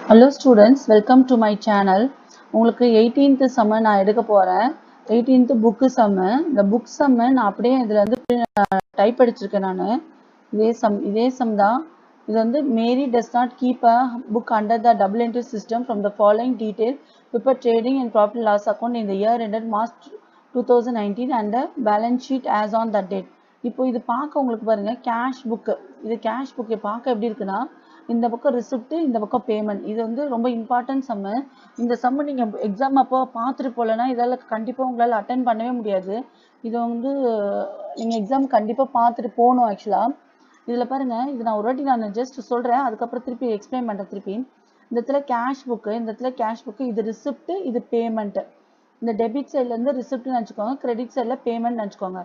Hello students, welcome to my channel. உங்களுக்கு 18th sum நான் எடுக்க போறேன். 18th book sum. இந்த book sum நான் அப்படியே இதுல வந்து டைப் அடிச்சிருக்கேன் நானு. இதே sum தான். இது வந்து Mary does not keep a book under the double entry system from the following detail prepare trading and profit loss account in the year ended March 2019 and the balance sheet as on that date. இப்போ இது பார்க்க உங்களுக்கு பாருங்க cash book. இது cash book பார்க்க எப்படி இருக்குன்னா இந்த பக்கம் ரிசிப்ட், இந்த பக்கம் பேமெண்ட். இது வந்து ரொம்ப இம்பார்ட்டன்ட் சம்மு. இந்த சம்மு நீங்க எக்ஸாம் அப்போ பார்த்துட்டு போலன்னா இதால கண்டிப்பா உங்களால அட்டென்ட் பண்ணவே முடியாது. இது வந்து நீங்க எக்ஸாம் கண்டிப்பா பார்த்துட்டு போகணும். ஆக்சுவலா இதுல பாருங்க, இது நான் ஒரு வாட்டி நான் ஜஸ்ட் சொல்றேன், அதுக்கப்புறம் திருப்பி எக்ஸ்பிளைன் பண்றேன். திருப்பி இந்த இடத்துல கேஷ் புக், இந்த இடத்துல கேஷ் புக், இது ரிசிப்ட், இது பேமெண்ட். இந்த டெபிட் சைட்ல இருந்து ரிசிப்ட்னு நினச்சிக்கோங்க, கிரெடிட் சைட்ல பேமெண்ட் நினச்சிக்கோங்க.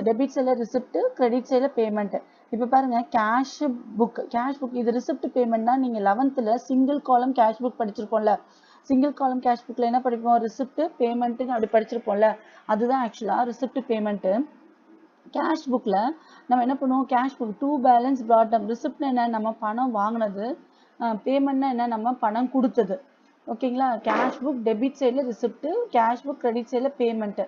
டெபிட் சைட்ல ரிசிப்ட், கிரெடிட் சைட்ல பேமெண்ட். இப்போ பாருங்க கேஷ் புக், இது ரிசிப்ட் பேமெண்ட்னா நீங்க 11th single column cash book படிச்சிருப்போம்ல. சிங்கிள் காலம் கேஷ் புக்ல என்ன படிப்போம்? ரிசிப்ட் பேமெண்ட்னு அப்படி படிச்சிருப்போம்ல. அதுதான் ஆக்சுவலா ரிசிப்ட் பேமெண்ட். கேஷ் புக்ல நம்ம என்ன பண்ணுவோம்? Cash book to balance brought up. ரிசிப்ட்னா என்ன? நம்ம பணம் வாங்கினது. பேமெண்ட்னா என்ன? நம்ம பணம் கொடுத்தது. ஓகேங்களா? கேஷ் புக் டெபிட் சைடில் ரிசிப்ட், கேஷ் புக் கிரெடிட் சைடில் பேமெண்ட்.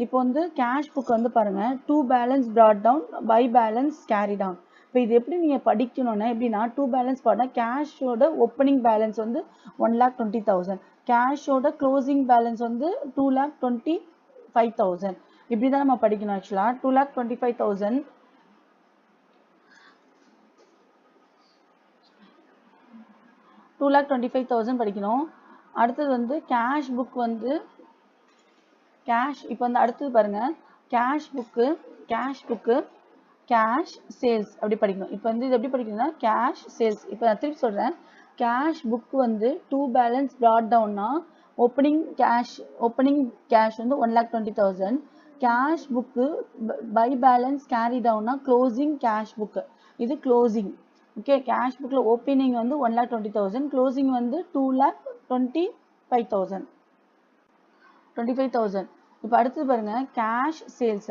இப்போ வந்து கேஷ் புக் வந்து பாருங்க, to balance brought down, by balance carry down. இப்போ இது எப்படி நீங்க படிக்கணும்னா எப்படின்னா, டூ பேலன்ஸ் பார்த்தா கேஷோட ஓப்பனிங் பேலன்ஸ் வந்து 1,20,000, கேஷோட க்ளோசிங் பேலன்ஸ் வந்து 2,25,000. இப்படிதான் நம்ம படிக்கணும். ஆக்சுவலா 2,25,000 2,25,000 படிக்கணும். அடுத்தது வந்து கேஷ் புக் வந்து கேஷ். இப்போ வந்து அடுத்தது பாருங்க, கேஷ் புக்கு கேஷ் சேல்ஸ் அப்படி படிக்கணும். இப்போ வந்து இது எப்படி படிக்கணும்னா கேஷ் சேல்ஸ். இப்போ நான் திருப்பி சொல்றேன், கேஷ் புக் வந்து டூ பேலன்ஸ் பிராட் டவுன்னா ஓப்பனிங் கேஷ் வந்து 1,20,000. Cash book by balance carry டவுன்னா க்ளோசிங் கேஷ் புக். இது க்ளோசிங். ஓகே, கேஷ் புக்ல ஓப்பனிங் வந்து 1,20,000, க்ளோசிங் வந்து 2,25,000. இப்போ அடுத்தது பாருங்க கேஷ் சேல்ஸ்.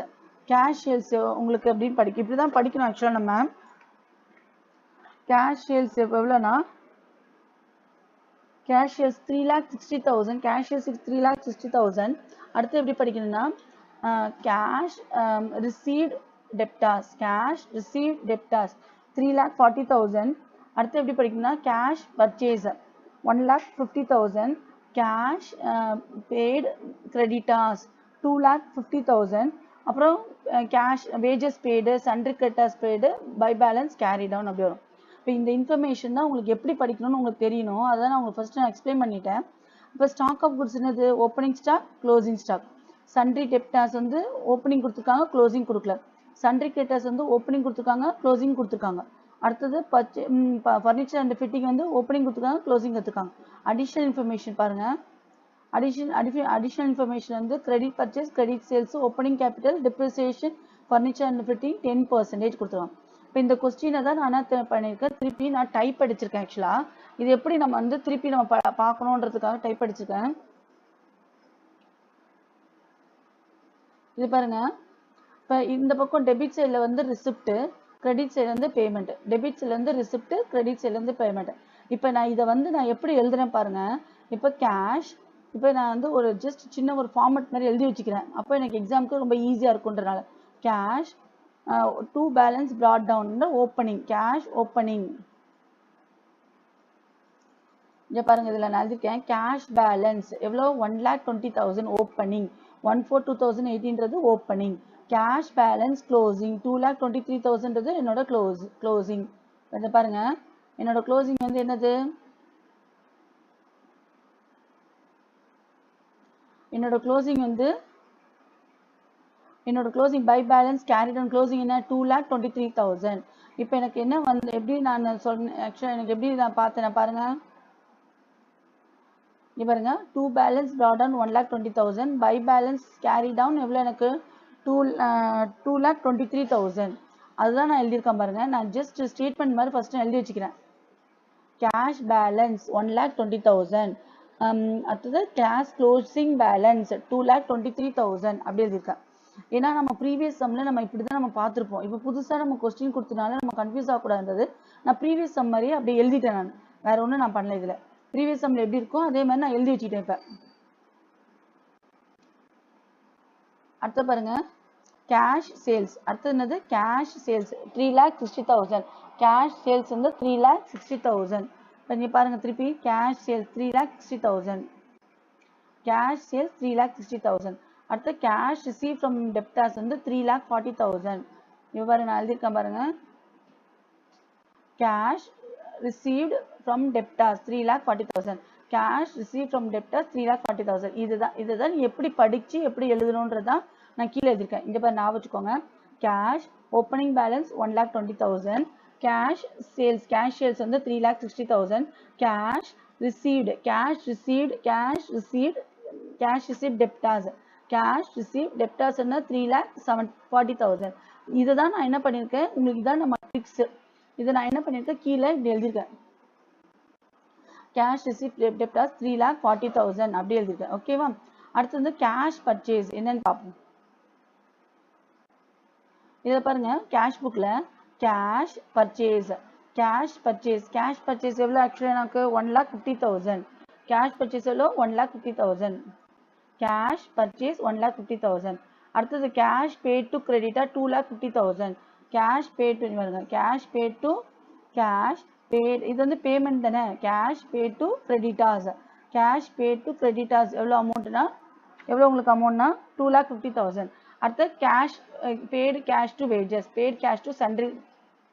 கேஷ் சேல்ஸ் உங்களுக்கு எப்படின்னு இப்படிதான் படிக்கணும். ஆக்சுவலா நம்ம கேஷ் சேல்ஸ் எவ்வளோனா கேஷ் சேல்ஸ் 3,60,000, கேஷ் சேல்ஸ் 3,60,000. அடுத்து எப்படி படிக்கணும்னா கேஷ் ரிசீவ்ட் டெப்டாஸ், 3,40,000. அடுத்து எப்படி படிக்கணும்னா cash purchase 1,50,000, cash paid creditors 2,50,000. அப்புறம் cash wages paid, sundry creditors paid, by balance carry down அப்படி வரும். இப்போ இந்த இன்ஃபர்மேஷன் தான் உங்களுக்கு எப்படி படிக்கணும்னு உங்களுக்கு தெரியணும். அதான் நான் உங்களுக்கு ஃபர்ஸ்ட் நான் எக்ஸ்பிளைன் பண்ணிட்டேன். இப்போ ஸ்டாக் ஆஃப் குட்ஸ் என்னது? Opening stock, closing stock. Sundry debtors வந்து ஓப்பனிங் கொடுத்துருக்காங்க, க்ளோசிங் கொடுக்கல. சன்ட்ரி கிரெடிட்டாஸ் வந்து ஓப்பனிங் கொடுத்துருக்காங்க, க்ளோசிங் கொடுத்துருக்காங்க. அடுத்தது ஃபர்னிச்சர் அண்ட் ஃபிட்டிங் வந்து ஓப்பனிங் கொடுத்துருக்காங்க, க்ளோசிங் கொடுத்துருக்காங்க. அடிஷனல் இன்ஃபர்மேஷன் பாருங்க. அடிஷனல் இன்ஃபர்மேஷன் வந்து credit purchase, credit sales, opening capital, depreciation, furniture and fitting 10% கொடுத்துருவாங்க. இப்போ இந்த கொஸ்டினை தான் நான் என்ன பண்ணியிருக்கேன், திருப்பி நான் டைப் அடிச்சிருக்கேன். ஆக்சுவலா இது எப்படி நம்ம வந்து திருப்பி நம்ம பார்க்கணுன்றதுக்காக டைப் அடிச்சிருக்கேன். இது பாருங்க, இப்போ இந்த பக்கம் டெபிட் சைடில் வந்து ரிசிப்ட், கிரெடிட் சைடில் வந்து பேமெண்ட். டெபிட் சைடில் வந்து ரிசிப்ட், கிரெடிட் சைடில் வந்து பேமெண்ட். இப்போ நான் இதை வந்து நான் எப்படி எழுதுறேன் பாருங்க. இப்போ கேஷ், இப்போ நான் வந்து ஒரு ஜஸ்ட் சின்ன ஒரு ஃபார்மட் மாதிரி எழுதி வச்சுக்கிறேன். அப்போ எனக்கு எக்ஸாமுக்கு ரொம்ப ஈஸியாக இருக்குன்றனால cash to balance brought down opening, cash opening. இங்க பாருங்க, இதுல நான் எழுதிருக்கேன் கேஷ் பேலன்ஸ் எவ்வளோ 1,20,000 opening, 1/4/2018 opening. Cash balance closing 2,23,000 என்னோட க்ளோசிங். இதை பாருங்க, என்னோட க்ளோசிங் வந்து என்னது? என்னோட closing by balance carry down closing என்ன? 2,23,000. இப்போ எனக்கு என்ன வந்து எப்படி நான் சொன்னேன்? ஆக்சுவலாக எனக்கு எப்படி நான் பார்த்தேன் பாருங்க. இங்க பாருங்க, to balance brought down 1,20,000, by balance carry down எவ்வளோ எனக்கு? 2,23,000. அதுதான் நான் எழுதியிருக்கேன் பாருங்க. நான் ஜஸ்ட் ஸ்டேட்மெண்ட் மாதிரி ஃபர்ஸ்ட் எழுதி வச்சுக்கிறேன். கேஷ் பேலன்ஸ் 1,20,000, அடுத்தது கேஷ் க்ளோசிங் பேலன்ஸ் 2,23,000 அப்படி எழுதியிருக்கேன். ஏன்னா நம்ம ப்ரீவியஸ் சம்ல நம்ம இப்படிதான் நம்ம பார்த்துருப்போம். இப்போ புதுசாக நம்ம கொஸ்டின் கொடுத்தனால நம்ம கன்ஃபியூஸ் ஆகக்கூடாது. நான் ப்ரீவியஸ் சம் மாதிரியே அப்படி எழுதிட்டேன் நான். வேற ஒன்றும் நான் பண்ணல இதில். ப்ரீவியஸ் சம்மில் எப்படி இருக்கும் அதே மாதிரி நான் எழுதி வச்சுக்கிட்டேன். இப்போ அடுத்த பாருங்க கேஷ் சேல்ஸ். அடுத்தது என்னது கேஷ் சேல்ஸ் 3,60,000. கேஷ் சேல்ஸ் வந்து 3,60,000. இப்போ நீங்கள் பாருங்க திருப்பி கேஷ் சேல்ஸ் 3,60,000. Cash sales 3,60,000. அடுத்து கேஷ் ரிசீவ் ஃப்ரம் டெப்டார்ஸ் வந்து 3,40,000. இப்போ பாருங்க நான் எழுதியிருக்கேன் பாருங்க cash received from debtors 3,40,000. cash received from debtors 3,40,000. இதுதான் எப்படி படிச்சு எப்படி எழுதணும்ன்றதான் நான் கீழே எழுதிருக்கேன். இங்க பாரு நான் வச்சுக்கோங்க. cash opening balance 1,20,000. cash sales வந்து 3,60,000. cash received debtors. cash received debtors என்ன 3,40,000. இதுதான் நான் என்ன பண்ணிருக்கேன் உங்களுக்கு இதான் நம்ம ட்ரிக்ஸ். இதை நான் என்ன பண்ணிருக்கேன் கீழே இப்படி எழுதிருக்கேன். கேஷ் ரிசீப்ட் டெப்டார்ஸ் 3,40,000 அப்படி எழுதிருக்கேன். ஓகேவா? அடுத்து வந்து கேஷ் பர்ச்சேஸ் என்னன்னு பார்ப்போம். இதை பாருங்க கேஷ் புக்ல கேஷ் பர்ச்சேஸ் எவ்வளோ ஆக்சுவலி எனக்கு 1,50,000. கேஷ் பர்ச்சேஸ் எவ்வளோ 1,50,000. Cash purchase 1,50,000. அடுத்தது cash paid to creditor 2,50,000. Cash paid to cash paid இது வந்து பேமெண்ட் தானே. கேஷ் பேட் டு கிரெடிட்டார்ஸ் எவ்வளோ அமௌண்ட்னா எவ்வளோ உங்களுக்கு அமௌண்ட்னா 2,50,000. அடுத்து cash paid cash to wages cash to sundry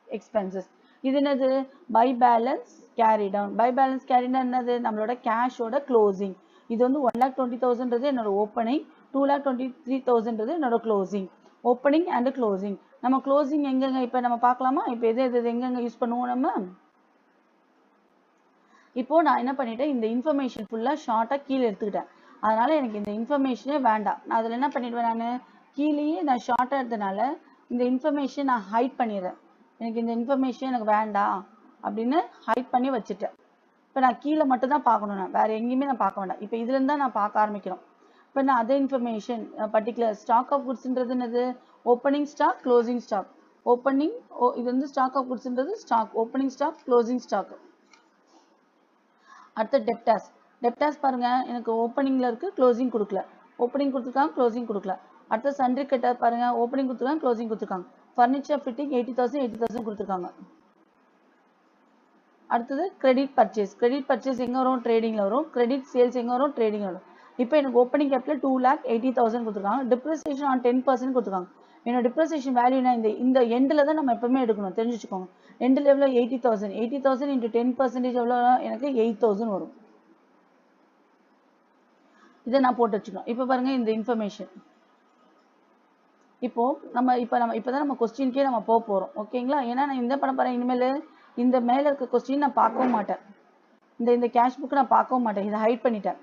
expenses. இது என்னது பை பேலன்ஸ் கேரி டவுன் என்னது நம்மளோட கேஷோட க்ளோசிங். இது வந்து 1,20,000 என்னோட ஓப்பனிங், 2,23,000 என்னோட க்ளோசிங். Opening and closing. நம்ம க்ளோசிங் எங்கெங்க இப்போ நம்ம பார்க்கலாமா? இப்போ எது எங்கெங்க யூஸ் பண்ணுவோம் நம்ம? இப்போ நான் என்ன பண்ணிட்டேன் இந்த இன்ஃபர்மேஷன் ஃபுல்லாக ஷார்ட்டாக கீழே எடுத்துக்கிட்டேன். அதனால எனக்கு இந்த இன்ஃபர்மேஷனே வேண்டாம். நான் அதில் என்ன பண்ணிடுவேன் நான் கீழேயே நான் ஷார்ட்டாக எடுத்தனால இந்த இன்ஃபர்மேஷன் நான் ஹைட் பண்ணிடுறேன். எனக்கு இந்த இன்ஃபர்மேஷன் எனக்கு வேண்டாம் அப்படின்னு ஹைட் பண்ணி வச்சுட்டேன். இப்போ நான் கீழே மட்டும் தான் பார்க்கணும், நான் வேறு எங்கேயுமே நான் பார்க்க வேண்டாம். இப்போ இதுலேருந்து தான் நான் பார்க்க ஆரம்பிக்கிறோம். இப்போ நான் அதே இன்ஃபர்மேஷன் பர்டிகுலர் ஸ்டாக் ஆஃப் குட்ஸ்ன்றது என்னது opening stock closing stock. Opening இது வந்து ஸ்டாக் ஆஃப் குட்ஸ்ன்றது stock opening stock closing stock. அடுத்த டெப்டார்ஸ் பாருங்க எனக்கு ஓப்பனிங்ல இருக்கு க்ளோசிங் கொடுக்கல. ஓப்பனிங் கொடுத்துருக்காங்க க்ளோசிங் கொடுக்கல. அடுத்த சண்டரி கிரெடிட்டர் பாருங்க ஓப்பனிங் கொடுத்துருக்காங்க க்ளோசிங் கொடுத்துருக்காங்க. ஃபர்னிச்சர் ஃபிட்டிங் 80,000 கொடுத்துருக்காங்க. அடுத்தது கிரெடிட் பர்ச்சேஸ் எங்க வரும் ட்ரேடிங்ல வரும். கிரெடிட் சேல்ஸ் எங்க வரும் ட்ரேடிங் வரும். இப்போ எனக்கு ஓப்பனிங் கேபிட்டல் 2,80,000 கொடுத்துருக்காங்க. டிப்ரிசியேஷன் ஆன் 10% கொடுத்துருக்காங்க. என்னோட டிப்ரிசியேஷன் வேல்யூனா இந்த எண்டில் தான் நம்ம எப்பவுமே எடுக்கணும், தெரிஞ்சு வச்சுக்கோங்க. எண்டில் எவ்வளோ 80,000 இன்ட்டு 10% எவ்வளோ எனக்கு 8,000 வரும். இதை நான் போட்டு வச்சுக்கணும். இப்போ பாருங்க இந்த இன்ஃபர்மேஷன் இப்போதான் நம்ம கொஸ்டின்கே நம்ம போக போறோம். ஓகேங்களா? ஏன்னா நான் இந்த பண்ண போறேன் இனிமேல் இந்த மேல இருக்க கொஸ்டின் நான் பார்க்கவும் மாட்டேன். இந்த கேஷ் புக் நான் பார்க்கவும் மாட்டேன். இதை ஹைட் பண்ணிட்டேன்.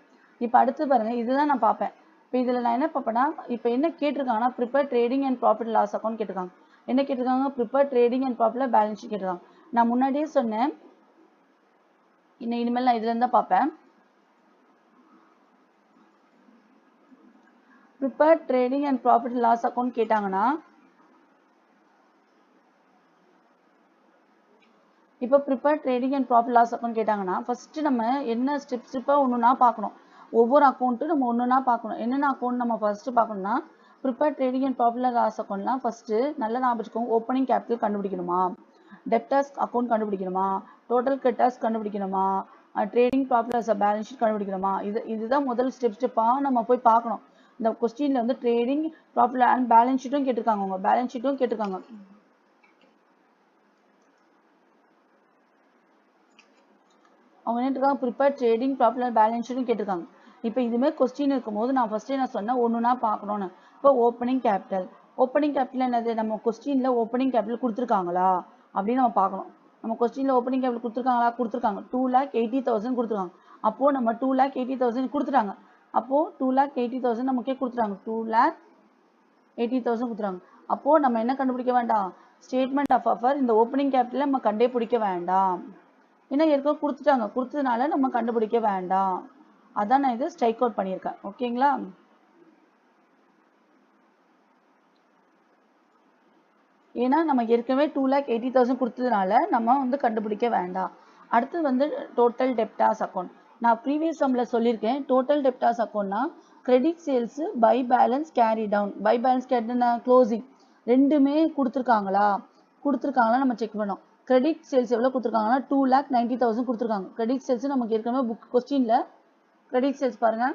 இப்போ அடுத்து பாருங்க இதுதான் நான் பார்ப்பேன். இப்போ இதில் நான் என்ன பார்ப்பேன்னா இப்போ என்ன கேட்டிருக்காங்கன்னா prepare trading and profit loss account கேட்டிருக்காங்க. என்ன கேட்டிருக்காங்க prepare trading and profit balance sheet கேட்டிருக்காங்க. நான் முன்னாடியே சொன்னேன் இனிமேல் நான் இதுல இருந்தா பார்ப்பேன். Prepare trading and profit loss account கேட்டாங்கன்னா இப்போ prepare trading and profit loss account கேட்டாங்கன்னா ஃபர்ஸ்ட் நம்ம என்ன ஸ்டெப்பாக ஒன்றுனா பார்க்கணும். ஒவ்வொரு அக்கௌண்ட்டும் நம்ம ஒன்றுனா பார்க்கணும். என்னென்ன அக்கௌண்ட் நம்ம ஃபர்ஸ்ட் பார்க்கணும்னா prepare trading and profit loss அக்கௌண்ட்லாம் ஃபர்ஸ்ட் நல்லா ஞாபகம் வச்சுக்கோங்க. ஓப்பனிங் கேபிட்டல் கண்டுபிடிக்கணுமா, டெப்டார்ஸ் அக்கௌண்ட் கண்டுபிடிக்கணுமா, டோட்டல் கிரெடிட்டார்ஸ் கண்டுபிடிக்கணுமா, trading profit loss balance sheet கண்டுபிடிக்கணுமா. இதுதான் முதல் ஸ்டெப்பாக நம்ம போய் பார்க்கணும். இந்த கொஸ்டின்ல வந்து ட்ரேடிங் ப்ராஃபிட் அண்ட் பேலன்ஸ் ஷீட்டும் கேட்டிருக்காங்க. உங்க பேலன்ஸ் ஷீட்டும் கேட்டிருக்காங்க. அவங்க என்ன இருக்காங்க prepare trading profit and balance ஷீட்டும் கேட்டிருக்காங்க. இப்போ இதுமே கொஸ்டின் இருக்கும்போது நான் ஃபர்ஸ்டே நான் சொன்னேன் ஒன்றுனா பார்க்கணும்னு. இப்போ ஓப்பனிங் கேபிட்டல் என்னது நம்ம கொஸ்டின்ல ஓப்பனிங் கேபிட்டல் கொடுத்துருக்காங்களா அப்படின்னு நம்ம பார்க்கணும். நம்ம கொஸ்டின்ல ஓப்பனிங் கேபிட்டல் கொடுத்துருக்காங்க 2,80,000 கொடுத்துருக்காங்க. அப்போ நம்ம 2,80,000 கொடுத்துட்டாங்க. அப்போ 2,80,000 நமக்கே கொடுத்துட்டாங்க. 2,80,000 கொடுத்துறாங்க. அப்போ நம்ம என்ன கண்டுபிடிக்க வேண்டாம் ஸ்டேட்மெண்ட் ஆஃப் அஃபர் இந்த ஓப்பனிங் கேபிட்டல் நம்ம கண்டே பிடிக்க வேண்டாம். ஏன்னா ஏற்கனவே கொடுத்ததுனால நம்ம கண்டுபிடிக்க வேண்டாம். அதான் நான் இதை ஸ்ட்ரைக் அவுட் பண்ணியிருக்கேன். ஓகேங்களா? ஏன்னா நம்ம ஏற்கனவே 2,80,000 கொடுத்ததுனால நம்ம வந்து கண்டுபிடிக்க வேண்டாம். அடுத்து வந்து டோட்டல் டெப்டார்ஸ் அக்கௌண்ட். நான் ப்ரீவியஸ் சம்ல சொல்லியிருக்கேன், டோட்டல் டெப்டார்ஸ் அக்கௌண்ட்னா credit sales, by balance, carry down. By balance carry closing ரெண்டுமே கொடுத்துருக்காங்களா நம்ம செக் பண்ணோம். கிரெடிட் சேல்ஸ் எவ்வளோ கொடுத்துருக்காங்கன்னா 2,90,000 கொடுத்துருக்காங்க. கிரெடிட் சேல்ஸ் நமக்கு ஏற்கனவே புக் கொஸ்டின்ல கிரெடிட் சேல்ஸ் பாருங்க,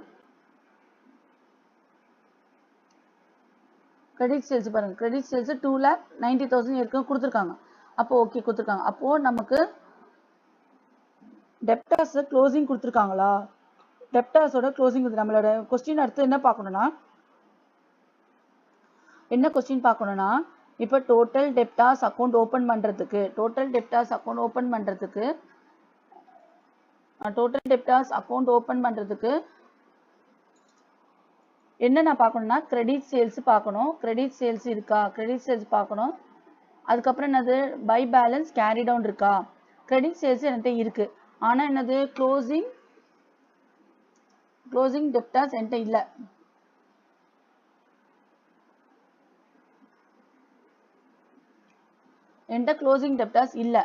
கிரெடிட் சேல்ஸ் பாருங்க, கிரெடிட் சேல்ஸ் 2,90,000 ஏற்கனவே கொடுத்துருக்காங்க. அப்போ ஓகே கொடுத்துருக்காங்க. அப்போ நமக்கு டெப்டார்ஸ் க்ளோசிங் கொடுத்துருக்காங்களா, டெப்டார்ஸோட க்ளோசிங் நம்மளோட கொஸ்டின் அடுத்து என்ன பார்க்கணும்னா, என்ன கொஸ்டின் பார்க்கணும்னா, இப்போ டோட்டல் டெப்டார்ஸ் அக்கௌண்ட் ஓப்பன் பண்ணுறதுக்கு என்ன நான் பார்க்கணும்னா கிரெடிட் சேல்ஸ் பார்க்கணும். கிரெடிட் சேல்ஸ் இருக்கா, கிரெடிட் சேல்ஸ் பார்க்கணும். அதுக்கப்புறம் என்னது, பை பேலன்ஸ் கேரி டவுன் இருக்கா. கிரெடிட் சேல்ஸ் என்கிட்ட இருக்கு, ஆனால் என்னது க்ளோசிங் டெப்டார்ஸ் என்கிட்ட இல்லை. என்கிட்ட க்ளோசிங் டெப்டார்ஸ் இல்லை,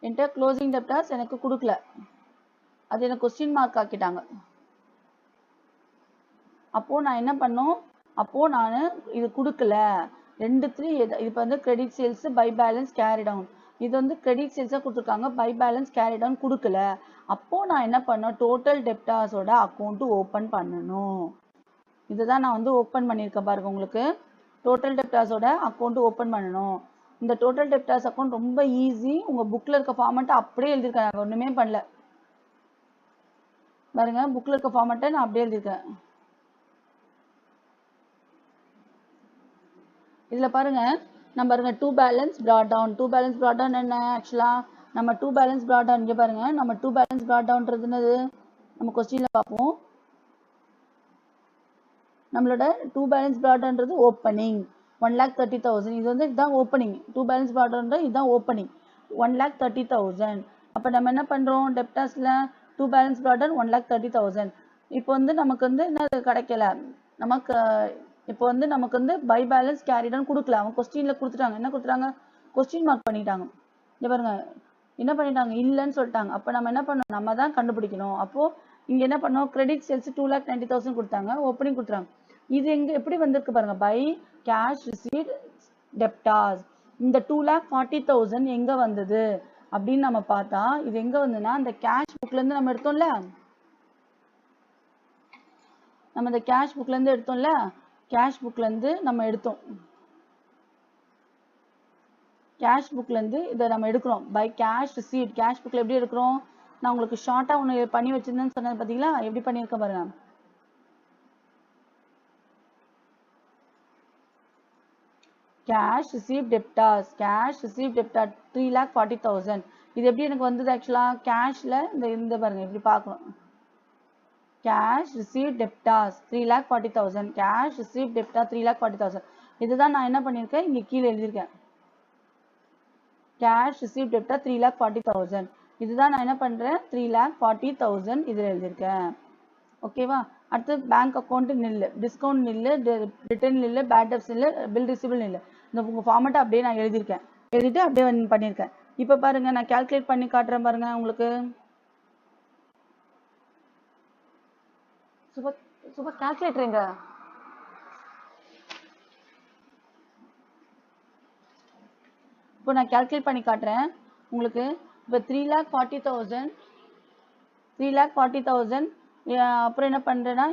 என்கிட்ட க்ளோசிங் டெப்டார்ஸ் எனக்கு கொடுக்கல. அது எனக்கு கொஸ்டின் மார்க் ஆக்கிட்டாங்க. அப்போ நான் என்ன பண்ணும், அப்போ நான் இது கொடுக்கல. ரெண்டுத்துலையும் இப்போ வந்து credit sales, by balance, carry down. இது வந்து கிரெடிட் சேல்ஸாக கொடுத்துருக்காங்க, பை பேலன்ஸ் கேரி டவுன் கொடுக்கல. அப்போ நான் என்ன பண்ணேன், டோட்டல் டெப்டார்ஸோட அக்கௌண்ட் ஓப்பன் பண்ணணும். இதுதான் நான் வந்து ஓப்பன் பண்ணியிருக்கேன் பாருங்க. உங்களுக்கு டோட்டல் டெப்டார்ஸோட அக்கௌண்ட் ஓப்பன் பண்ணணும். இந்த டோட்டல் டெப்டார்ஸ் அக்கௌண்ட் ரொம்ப ஈஸி. உங்க புக்ல இருக்க ஃபார்மேட்டை அப்படியே எழுதியிருக்கேன், ஒண்ணுமே பண்ணல பாருங்க. புக்ல இருக்க ஃபார்மேட்டை நான் அப்படியே எழுதியிருக்கேன். இதுல பாருங்க, நம்ம பாருங்க டூ பேலன்ஸ் பிராட் டவுன் என்ன ஆக்சுவலா, நம்ம டூ பேலன்ஸ் பிராட் டவுன் இங்க பாருங்க, நம்ம டூ பேலன்ஸ் பிராட் டவுன்ன்றது என்னது, நம்ம கொஸ்டின்ல பார்ப்போம். நம்மளோட டூ பேலன்ஸ் பிராட் டவுன்ன்றது ஓப்பனிங் 1,30,000. இது வந்து இதுதான் opening. To balance brought down இதுதான் ஓப்பனிங் 1,30,000. அப்ப நம்ம என்ன பண்றோம், டெப்டார்ஸ்ல டூ பேலன்ஸ் பிராட் டவுன் 1,30,000. இப்போ வந்து நமக்கு வந்து என்ன கிடைக்கல, நமக்கு இப்போ வந்து நமக்கு வந்து பை பேலன்ஸ் கேரி டவுன் கொடுக்கல. அவங்க கொஸ்டின்ல கொடுத்துட்டாங்க, என்ன கொடுத்துட்டாங்க, கொஸ்டின் மார்க் பண்ணிட்டாங்க. இங்க பாருங்க என்ன பண்ணிட்டாங்க, இல்லைன்னு சொல்லிட்டாங்க. அப்ப நம்ம என்ன பண்ணோம், நம்ம தான் கண்டுபிடிக்கணும். அப்போ இங்க என்ன பண்ணோம், கிரெடிட் சேல்ஸ் 2,90,000 கொடுத்தாங்க, ஓப்பனிங் கொடுத்துறாங்க. இது எங்க எப்படி வந்திருக்கு பாருங்க, பை கேஷ் ரிசீவ்ட் டெப்டார்ஸ். இந்த 2,40,000 எங்க வந்தது அப்படின்னு நம்ம பார்த்தா, இது எங்க வந்துன்னா அந்த கேஷ் புக்ல இருந்து நம்ம எடுத்தோம்ல, நம்ம இந்த கேஷ் புக்ல இருந்து எடுத்தோம்ல, கேஷ் புக்ல இருந்து நம்ம எடுத்தோம். கேஷ் புக்ல இருந்து இதை நம்ம எடுக்கிறோம். பை கேஷ் ரிசீவ்ட், கேஷ் புக்ல எப்படி எடுக்கிறோம், நான் உங்களுக்கு ஷார்ட்டா ஒன்று பண்ணி வச்சிருந்தேன்னு சொன்னது பார்த்தீங்களா, எப்படி பண்ணியிருக்கேன் பாருங்க. Cash receive debtors, 3,40,000. இது எப்படி எனக்கு வந்தது ஆக்சுவலா, கேஷ்ல இந்த பாருங்க இப்படி பார்க்கணும். Cash receive debtors 3,40,000, cash receive டெப்டார் 3,40,000. இதுதான் நான் என்ன பண்ணியிருக்கேன், இங்க கீழே எழுதியிருக்கேன். Cash receive டெப்டார் 3,40,000. இதுதான் நான் என்ன பண்றேன், 3,40,000 இதுல எழுதியிருக்கேன். ஓகேவா. அடுத்து பேங்க் அக்கௌண்ட் நில்லு, டிஸ்கவுண்ட் நில்லு, ரிட்டர்ன் நில்லு, பேட் டெப்ட்ஸ் நில்லு, பில் ரிசீவபிள் நில்லு. இந்த உங்க ஃபார்மேட்டை அப்படியே நான் எழுதியிருக்கேன், எழுதிட்டு அப்படியே பண்ணியிருக்கேன். இப்போ பாருங்க நான் கால்குலேட் பண்ணி காட்டுறேன் பாருங்க உங்களுக்கு. சூப்பர் கால்குலேட்டருங்க. இப்போ நான் கால்குலேட் பண்ணி காட்டுறேன் உங்களுக்கு. இப்போ 3,40,000 அப்புறம் என்ன பண்றேன்னா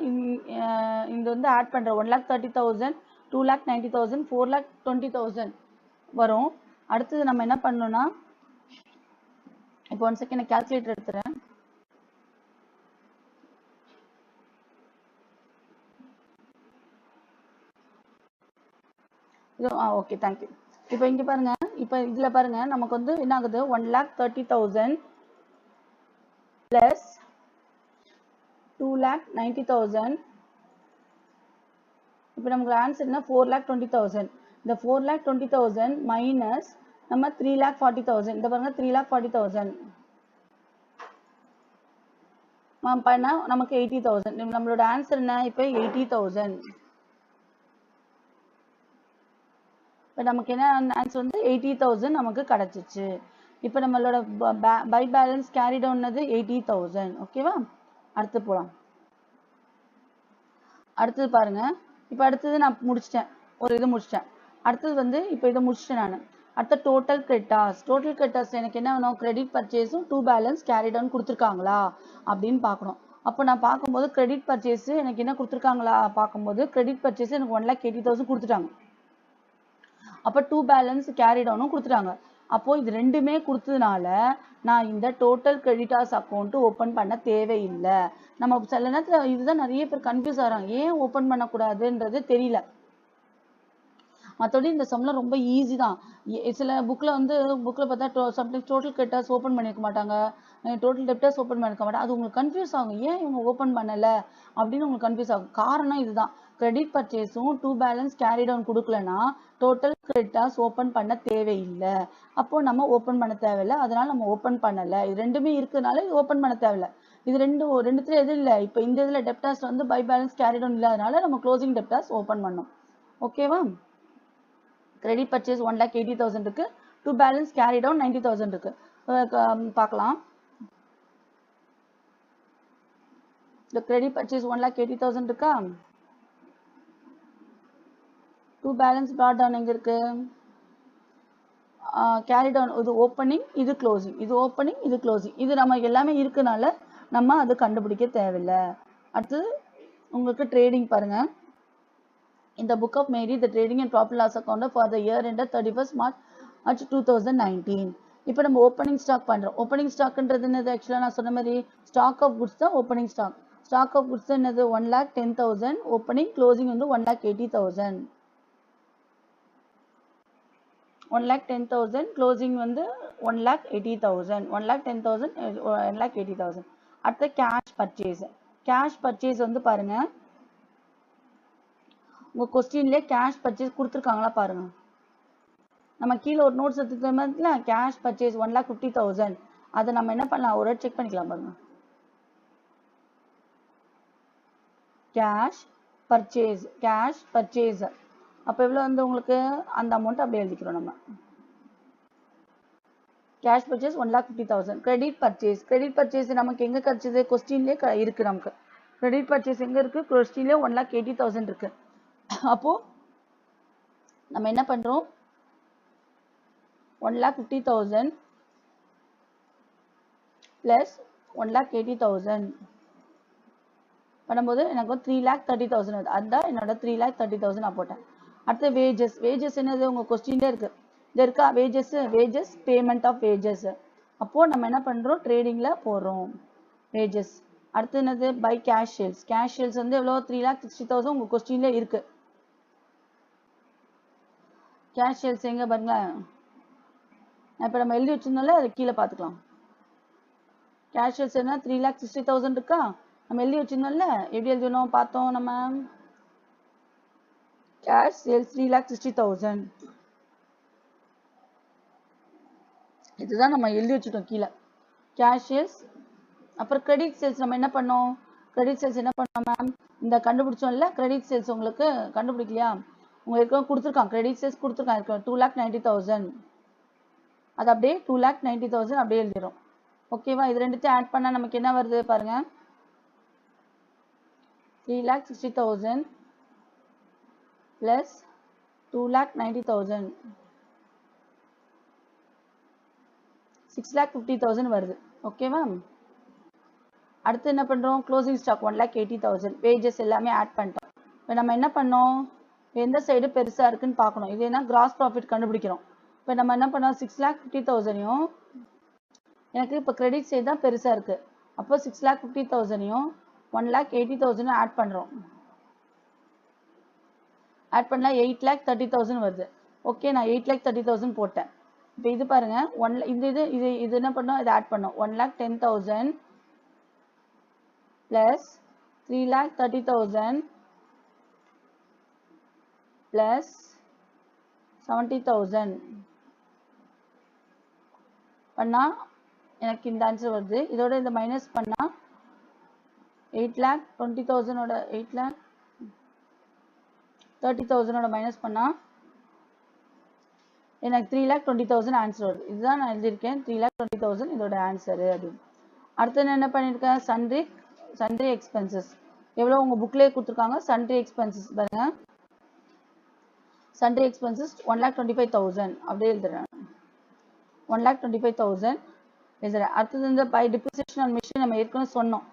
இந்த வந்து ஆட் பண்றேன். 1,30,000, 2,90,000, 4,20,000 வரும். அடுத்தது நம்ம என்ன பண்ணணும்னா, இப்போ 1 செகண்ட் கால்குலேட்டர் எடுத்துறேன். Okay thank you. இப்போ இங்க பாருங்க, இப்போ இதுல பாருங்க நமக்கு வந்து என்ன ஆகுது, 1,30,000 பிளஸ் 2,90,000. இப்போ நமக்கு ஆன்சர் என்ன, 4,20,000. இந்த 4,20,000 மைனஸ் நம்ம 3,40,000. இந்த பாருங்க 3,40,000 பண்ணா நமக்கு 80,000. நம்மளோட ஆன்சர் என்ன, இப்போ 80,000. இப்போ நமக்கு என்ன ஆன்சர் வந்து 80,000 நமக்கு கிடைச்சிச்சு. இப்போ நம்மளோட பை பேலன்ஸ் கேரி டவுன்னது 80,000. ஓகேவா? அடுத்து போகலாம். அடுத்தது பாருங்க. இப்போ அடுத்தது நான் முடிச்சிட்டேன், ஒரு இது முடிச்சிட்டேன். அடுத்தது வந்து இப்போ இதை முடிச்சிட்டேன் நான். அடுத்த டோட்டல் கிரெடிட்டார்ஸ். டோட்டல் கிரெடிட்டார்ஸ் எனக்கு என்ன வேணும்? கிரெடிட் பர்ச்சேஸும் டூ பேலன்ஸ் கேரி டவுன் கொடுத்துருக்காங்களா அப்படின்னு பார்க்கணும். அப்போ நான் பார்க்கும்போது கிரெடிட் பர்ச்சேஸ் எனக்கு என்ன கொடுத்துருக்காங்களா பார்க்கும்போது கிரெடிட் பர்ச்சேஸ் எனக்கு 1,80,000 கொடுத்துட்டாங்க. அப்போ டூ பேலன்ஸ் கேரி டவுனும் கொடுத்துட்டாங்க. அப்போ இது ரெண்டுமே கொடுத்ததுனால நான் இந்த டோட்டல் கிரெடிட்டார்ஸ் அக்கௌண்ட் ஓப்பன் பண்ண தேவையில்லை. நம்ம சில நேரத்தில் இதுதான் நிறைய பேர் கன்ஃபியூஸ் ஆகிறாங்க, ஏன் ஓப்பன் பண்ணக்கூடாதுன்றது தெரியல. மற்றபடி இந்த சம்லாம் ரொம்ப ஈஸி தான். சில புக்கில் வந்து புக்கில் பார்த்தா சம்டைம்ஸ் டோட்டல் கிரெடிட்டார்ஸ் ஓப்பன் பண்ணியிருக்க மாட்டாங்க, டோட்டல் டெப்டர்ஸ் ஓப்பன் பண்ணிருக்க மாட்டாங்க. அது உங்களுக்கு கன்ஃபியூஸ் ஆகும், ஏன் இவங்க ஓப்பன் பண்ணலை அப்படின்னு உங்களுக்கு கன்ஃபியூஸ் ஆகும். காரணம் இதுதான், கிரெடிட் பர்ச்சேஸும் டூ பேலன்ஸ் கேரி டவுன் கொடுக்கலன்னா டோட்டல் கிரெடிட்டார்ஸ் ஓப்பன் பண்ண தேவையில்லை. அப்போ நம்ம ஓப்பன் பண்ண தேவையில்லை, அதனால நம்ம ஓப்பன் பண்ணலை. இது ரெண்டுமே இருக்கிறதுனால இது ஓப்பன் பண்ண தேவையில்லை. இது ரெண்டுத்துல எது இல்லை? இப்போ இந்த இதில் டெப்டார்ஸ் வந்து பை பேலன்ஸ் கேரி டவுன் இல்லாதனால நம்ம க்ளோசிங் டெப்டார்ஸ் ஓப்பன் பண்ணோம். ஓகேவா? கிரெடிட் பர்ச்சேஸ் 1,80,000 இருக்கு, டூ பேலன்ஸ் கேரி டவுன் 90,000 இருக்கு. பார்க்கலாம். இந்த கிரெடிட் பர்ச்சேஸ் 1,80,000 இருக்கா, டூ பேலன்ஸ் ப்ராட் டவுன் எங்க இருக்கு? கேரி டவுன் இது ஓப்பனிங், இது க்ளோசிங், இது ஓப்பனிங், இது க்ளோசிங், இது நம்ம எல்லாமே இருக்கனால நம்ம அது கண்டுபிடிக்க தேவையில்லை. அடுத்தது உங்களுக்கு ட்ரேடிங் பாருங்க. In the book of Mary, the trading and profit loss account for the year ended 31st March 2019. இப்போ நம்ம ஓப்பனிங் ஸ்டாக் பண்ணுறோம். ஓப்பனிங் ஸ்டாக்ன்றது என்னது? ஆக்சுவலாக நான் சொன்ன மாதிரி ஸ்டாக் ஆஃப் குட்ஸ் தான் opening stock. Stock of goods என்னது? 1,10,000. ஓப்பனிங் க்ளோசிங் வந்து 1,80,000. 1,10,000 க்ளோசிங் வந்து 1,80,000. 1,10,000 1,80,000. அடுத்த கேஷ் பர்ச்சேஸ். கேஷ் பர்ச்சேஸ் வந்து பாருங்க, உங்கள் கொஸ்டின்லேயே கேஷ் பர்ச்சேஸ் கொடுத்துருக்காங்களா பாருங்க. நம்ம கீழே ஒரு நோட்ஸ் எடுத்துக்கிற மாதிரி கேஷ் பர்ச்சேஸ் 1,50,000. அதை நம்ம என்ன பண்ணலாம், ஒரு செக் பண்ணிக்கலாம் பாருங்க. கேஷ் பர்ச்சேஸ் அப்போ எவ்வளோ வந்து உங்களுக்கு அந்த அமௌண்ட் அப்படியே எழுதிக்கிறோம் நம்ம. Cash purchase 1,50,000. கிரெடிட் பர்ச்சேஸ் நமக்கு எங்கே கிடைச்சது? கொஸ்டின்லேயே இருக்கு. நமக்கு கிரெடிட் பர்ச்சேஸ் எங்கே இருக்கு? கொஸ்டின்லேயே 1,80,000 இருக்கு. அப்போ நம்ம என்ன பண்றோம், 1,50,000 பிளஸ் 1,80,000 பண்ணும்போது எனக்கு 3,30,000 வருது. அதுதான் என்னோட 3,30,000 நான் போட்டேன். அடுத்து வேஜஸ் என்னது? உங்க கொஸ்டின்ல இருக்கு, இது இருக்கா? Wages payment of wages. அப்போ நம்ம என்ன பண்றோம், ட்ரேடிங்ல போடுறோம் வேஜஸ். அடுத்து என்னது? பை கேஷ் சேல்ஸ் வந்து எவ்வளோ? 3,60,000 உங்க கொஸ்டின்ல இருக்கு. கேஷ் சேல்ஸ் எங்க பாருங்க, இப்போ நம்ம எழுதி வச்சிருந்தோம்ல, அது கீழே பார்த்துக்கலாம். கேஷ் சேல்ஸ் என்ன? 3,60,000 இருக்கா, நம்ம எழுதி வச்சிருந்தோம்ல. எப்படி எழுதணும் பார்த்தோம் நம்ம? Cash sales 3,60,000. இதுதான் நம்ம எழுதி வச்சுட்டோம் கீழே. Cash sales. அப்புறம் கிரெடிட் சேல்ஸ் நம்ம என்ன பண்ணோம்? கிரெடிட் சேல்ஸ் என்ன பண்ணோம் மேம்? இந்த கண்டுபிடிச்சோம்ல கிரெடிட் சேல்ஸ். உங்களுக்கு கண்டுபிடிக்கலையா? உங்களுக்கு கொடுத்துருக்கான், கிரெடிட் சேல்ஸ் கொடுத்துருக்கான் 2,90,000. அது அப்படியே 2,90,000 அப்படியே எழுதிடும். ஓகேவா? இது ரெண்டுத்தையும் ஆட் பண்ணால் நமக்கு என்ன வருது பாருங்க, 3,60,000 plus 2,90,000 6,50,000 வருது. ஓகேவா? அடுத்து என்ன பண்றோம்? Closing stock 1,80,000. வேஜஸ் எல்லாமே ஆட் பண்ணிட்டோம். இப்போ நம்ம என்ன பண்ணோம், எந்த சைடு பெருசா இருக்குன்னு பார்க்கணும். இது என்ன? கிராஸ் ப்ராஃபிட் கண்டுபிடிக்கிறோம். இப்போ நம்ம என்ன பண்ணோம், 6,50,000 எனக்கு இப்போ கிரெடிட் சைடு தான் பெருசா இருக்கு. அப்போ 6,50,000 1,80,000 ஆட் பண்றோம். ஆட் பண்ணா 8,30,000 வருது. ஓகே, நான் 8,30,000 போட்டேன். இப்போ இது பாருங்க, இது என்ன பண்ணோம், இதை ஆட் பண்ணோம். 1,10,000 plus 3,30,000 plus 70,000 பண்ணா எனக்கு இந்த ஆன்சர் வருது. இதோட இந்த மைனஸ் பண்ணா 8,20,000 8,30,000 மைனஸ் பண்ணா எனக்கு 3,20,000 ஆன்சர் வருது. இதுதான் நான் எழுதியிருக்கேன், 3,20,000 இதோட ஆன்சரு அப்படின்னு. அடுத்து நான் என்ன பண்ணியிருக்கேன், சன்ட்ரி எக்ஸ்பென்சஸ் எவ்வளோ உங்கள் புக்லேயே கொடுத்துருக்காங்க. சன்ட்ரி எக்ஸ்பென்சஸ் பாருங்க, சன்ட்ரி எக்ஸ்பென்சஸ் 1,25,000 அப்படியே எழுதுறேன். 1,25,000 எழுதுறேன். அடுத்தது இந்த பை டிப்ரிசியேஷன் அண்ட் மிஷின் நம்ம ஏற்கனவே சொன்னோம்.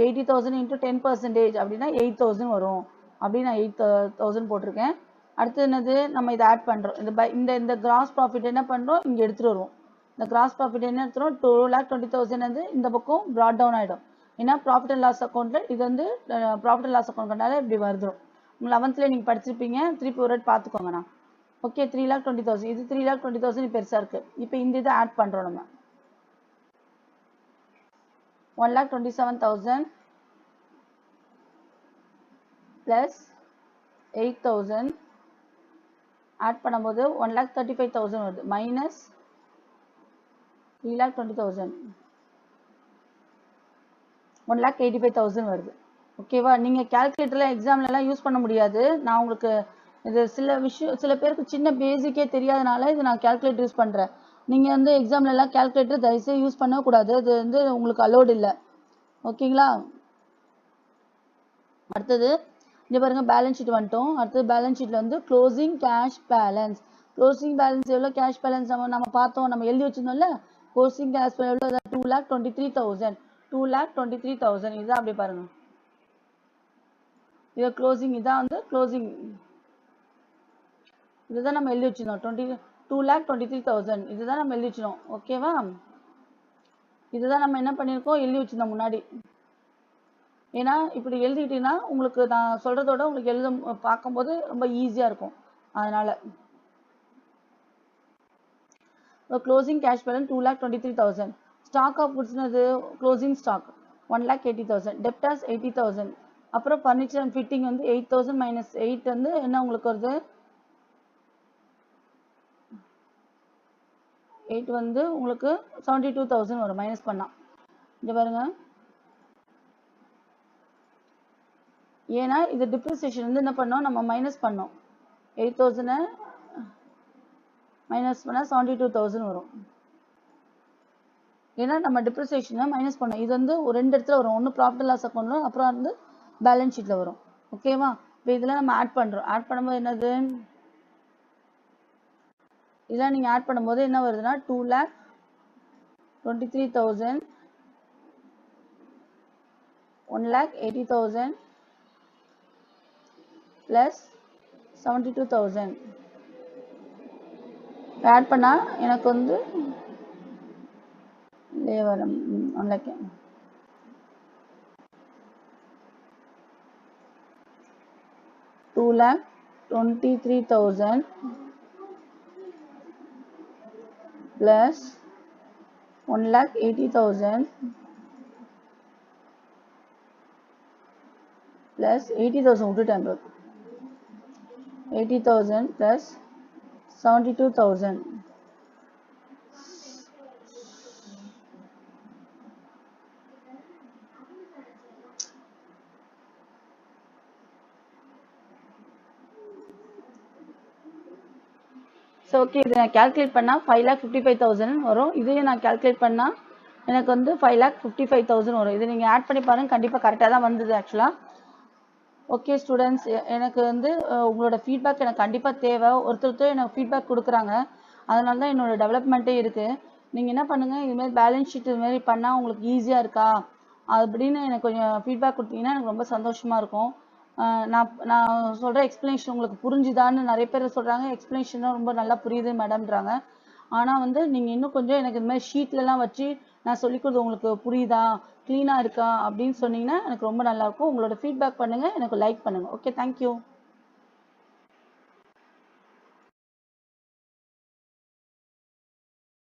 80,000 இன்ட்டு 10% அப்படின்னா 8,000 வரும் அப்படின்னு நான் 8,000 போட்டிருக்கேன். அடுத்து என்னது, நம்ம இதை ஆட் பண்ணுறோம். இந்த கிராஸ் ப்ராஃபிட் என்ன பண்ணுறோம், இங்கே எடுத்துகிட்டு வருவோம். இந்த கிராஸ் ப்ராஃபிட் என்ன எடுத்துகிறோம், 2,20,000 வந்து இந்த பக்கம் ப்ராட் டவுன் ஆகிடும். ஏன்னா ப்ராஃபிட் அண்ட் லாஸ் அக்கௌண்ட்டில் இது வந்து ப்ராஃபிட் அண்ட் லாஸ் அக்கௌண்ட்னால இப்படி வந்துடும். 11th நீங்கள் படிச்சிருப்பீங்க, திருப்பி ஒரு வாட்டி பார்த்துக்கோங்கண்ணா. ஓகே, 3,20,000 இது 3,20,000 பெருசாக இருக்குது. இப்போ இந்த இதை ஆட் பண்ணுறோம் நம்ம. 1,27,000 ப்ளஸ் 8,000 ஆட் பண்ணும்போது 1,35,000 வருது. மைனஸ் 3,20,000 1,85,000 வருது. ஓகேவா? நீங்கள் கேல்குலேட்டரில் எக்ஸாம்லலாம் யூஸ் பண்ண முடியாது. நான் உங்களுக்கு இது சில பேருக்கு சின்ன பேசிக்கே தெரியாதனால இது நான் கேல்குலேட்டர் யூஸ் பண்ணுறேன். நீங்கள் வந்து எக்ஸாம்லலாம் கேல்குலேட்டர் தயவுசெய்து யூஸ் பண்ணக்கூடாது. இது வந்து உங்களுக்கு அலோடு இல்லை. ஓகேங்களா? அடுத்தது இங்கே பாருங்கள், பேலன்ஸ் ஷீட் வந்துட்டோம். அடுத்தது பேலன்ஸ் ஷீட்டில் வந்து closing cash balance. Closing balance எவ்வளோ, கேஷ் பேலன்ஸ் நம்ம பார்த்தோம், நம்ம எழுதி வச்சுருந்தோம்ல. க்ளோசிங் கேஷ் பேலன்ஸ் எவ்வளோ, 2,23,000 2,23,000 இதுதான். அப்படி பாருங்கள், இது க்ளோசிங், இதான் வந்து க்ளோசிங். இதுதான் நம்ம எழுதி வச்சிருந்தோம், 2,23,000 இதுதான் நம்ம எழுதி வச்சிருந்தோம். ஓகேவா? இதுதான் நம்ம என்ன பண்ணியிருக்கோம், எழுதி வச்சிருந்தோம் முன்னாடி. ஏன்னா இப்படி எழுதிட்டீங்கன்னா உங்களுக்கு நான் சொல்றதோட உங்களுக்கு பார்க்கும்போது ரொம்ப ஈஸியாக இருக்கும். அதனால closing cash balance 2,23,000. Stock of குட்ஸ்னது க்ளோசிங் ஸ்டாக் 1,80,000. டெப்டாஸ் 80,000. அப்புறம் ஃபர்னிச்சர் அண்ட் ஃபிட்டிங் வந்து 8,000 மைனஸ் 8 வந்து என்ன உங்களுக்கு வருது, 8 வந்து உங்களுக்கு 72,000 வரும் மைனஸ் பண்ணா. இங்கே பாருங்க, ஏன்னா இது டிப்ரிசியேஷன் வந்து என்ன பண்ணோம், நம்ம மைனஸ் பண்ணோம். 8,000 மைனஸ் பண்ணால் 72,000 வரும். ஏன்னா நம்ம டிப்ரிசியேஷனை மைனஸ் பண்ணோம். இது வந்து ஒரு 2 இடத்துல வரும். ஒன்று ப்ராஃபிட் லாஸ் அக்கௌண்ட்ல, அப்புறம் வந்து பேலன்ஸ் ஷீட்டில் வரும். ஓகேவா? இப்போ இதெல்லாம் நம்ம ஆட் பண்ணுறோம். ஆட் பண்ணும்போது என்னது, இதெல்லாம் நீங்கள் ஆட் பண்ணும்போது என்ன வருதுன்னா 2,23,000 1,80,000 ப்ளஸ் 72,000 ஆட் பண்ணால் எனக்கு வந்து வரும் 1 lakh. $2,23,000 plus 1,80,000 plus 80,000 விட்டுட்டேன் bro. 80,000 plus 72,000. ஸோ ஓகே, இதை நான் கேல்குலேட் பண்ணால் 5,55,000 வரும். இதையும் நான் கேல்குலேட் பண்ணால் எனக்கு வந்து 5,55,000 வரும். இதை நீங்கள் ஆட் பண்ணி பாருங்கள், கண்டிப்பாக கரெக்டாக தான் வந்தது ஆக்சுவலாக. ஓகே ஸ்டூடெண்ட்ஸ், எனக்கு வந்து உங்களோட ஃபீட்பேக் எனக்கு கண்டிப்பாக தேவை. ஒருத்தர் எனக்கு ஃபீட்பேக் கொடுக்குறாங்க, அதனால தான் என்னோடய டெவலப்மெண்ட்டே இருக்குது. நீங்கள் என்ன பண்ணுங்கள், இதுமாதிரி பேலன்ஸ் ஷீட் இதுமாதிரி பண்ணால் உங்களுக்கு ஈஸியாக இருக்கா அப்படின்னு எனக்கு கொஞ்சம் ஃபீட்பேக் கொடுத்தீங்கன்னா எனக்கு ரொம்ப சந்தோஷமாக இருக்கும். நான் சொல்கிற எக்ஸ்ப்ளனேஷன் உங்களுக்கு புரிஞ்சுதான்னு நிறைய பேர் சொல்கிறாங்க. எக்ஸ்ப்ளனேஷனும் ரொம்ப நல்லா புரியுது மேடம்ன்றாங்க. ஆனால் வந்து நீங்கள் இன்னும் கொஞ்சம் எனக்கு இது மாதிரி ஷீட்லலாம் வச்சு நான் சொல்லிக்கிறது உங்களுக்கு புரியுதா, க்ளீனாக இருக்கா அப்படின்னு சொன்னீங்கன்னா எனக்கு ரொம்ப நல்லாயிருக்கும். உங்களோட ஃபீட்பேக் பண்ணுங்கள், எனக்கு லைக் பண்ணுங்கள். Okay, thank you.